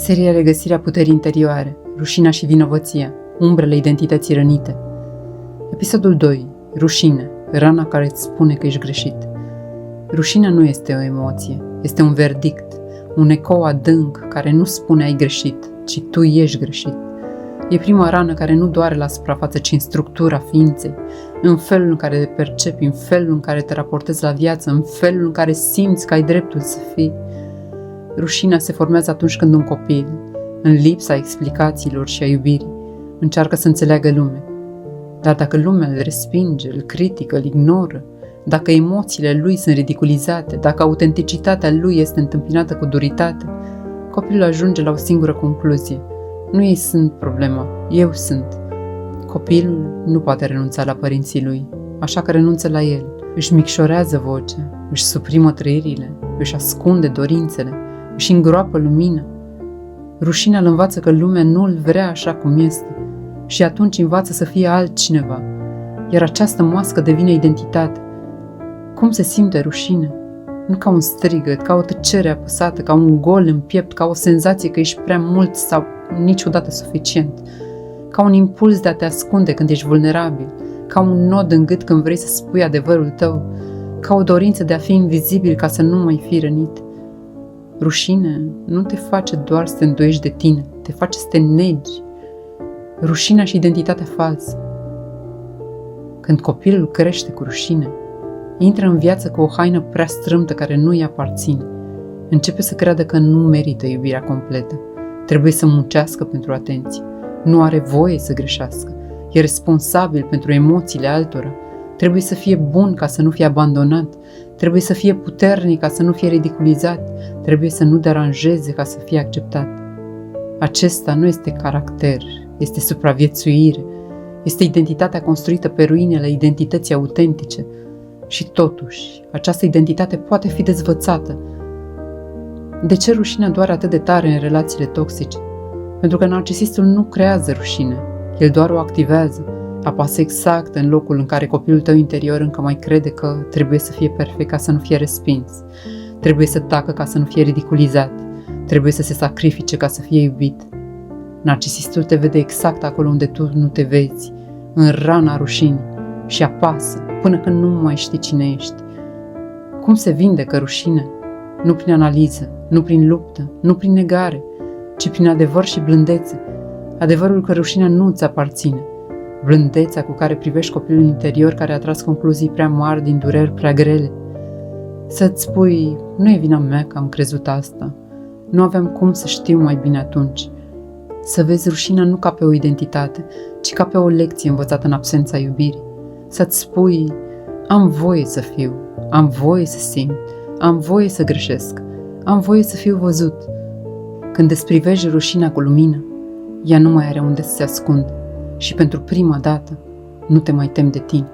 Seria Regăsirea puterii interioare, rușinea și vinovăția, umbrele identității rănite. Episodul 2. Rușine, rana care îți spune că ești greșit. Rușinea nu este o emoție, este un verdict, un ecou adânc care nu spune ai greșit, ci tu ești greșit. E prima rană care nu doare la suprafață, ci în structura ființei, în felul în care te percepi, în felul în care te raportezi la viață, în felul în care simți că ai dreptul să fii. Rușinea se formează atunci când un copil, în lipsa explicațiilor și a iubirii, încearcă să înțeleagă lumea. Dar dacă lumea îl respinge, îl critică, îl ignoră, dacă emoțiile lui sunt ridiculizate, dacă autenticitatea lui este întâmpinată cu duritate, copilul ajunge la o singură concluzie. Nu ei sunt problema, eu sunt. Copilul nu poate renunța la părinții lui, așa că renunță la el. Își micșorează vocea, își suprimă trăirile, își ascunde dorințele, își îngroapă lumina. Rușinea îl învață că lumea nu îl vrea așa cum este și atunci învață să fie altcineva, iar această mască devine identitate. Cum se simte rușine? Nu ca un strigăt, ca o tăcere apăsată, ca un gol în piept, ca o senzație că ești prea mult sau niciodată suficient, ca un impuls de a te ascunde când ești vulnerabil, ca un nod în gât când vrei să spui adevărul tău, ca o dorință de a fi invizibil ca să nu mai fii rănit. Rușine nu te face doar să te îndoiești de tine, te face să te negi. Rușinea și identitatea falsă. Când copilul crește cu rușine, intră în viață cu o haină prea strâmtă care nu îi aparține. Începe să creadă că nu merită iubirea completă. Trebuie să muncească pentru atenție. Nu are voie să greșească. E responsabil pentru emoțiile altora. Trebuie să fie bun ca să nu fie abandonat. Trebuie să fie puternic ca să nu fie ridiculizat. Trebuie să nu deranjeze ca să fie acceptat. Acesta nu este caracter, este supraviețuire. Este identitatea construită pe ruinele identității autentice. Și totuși, această identitate poate fi dezvățată. De ce rușinea doare atât de tare în relațiile toxice? Pentru că narcisistul nu creează rușine, el doar o activează, apasă exact în locul în care copilul tău interior încă mai crede că trebuie să fie perfect ca să nu fie respins, trebuie să tacă ca să nu fie ridiculizat, trebuie să se sacrifice ca să fie iubit. Narcisistul te vede exact acolo unde tu nu te vezi, în rana rușinii, și apasă până când nu mai știi cine ești. Cum se vindecă rușine? Nu prin analiză, nu prin luptă, nu prin negare, ci prin adevăr și blândețe. Adevărul că rușinea nu îți aparține. Blândețea cu care privești copilul interior care a tras concluzii prea mari din dureri prea grele. Să-ți spui, nu e vina mea că am crezut asta. Nu aveam cum să știu mai bine atunci. Să vezi rușinea nu ca pe o identitate, ci ca pe o lecție învățată în absența iubirii. Să-ți spui, am voie să fiu, am voie să simt, am voie să greșesc, am voie să fiu văzut. Când desprivești rușinea cu lumină, ea nu mai are unde să se ascundă și pentru prima dată nu te mai temi de tine.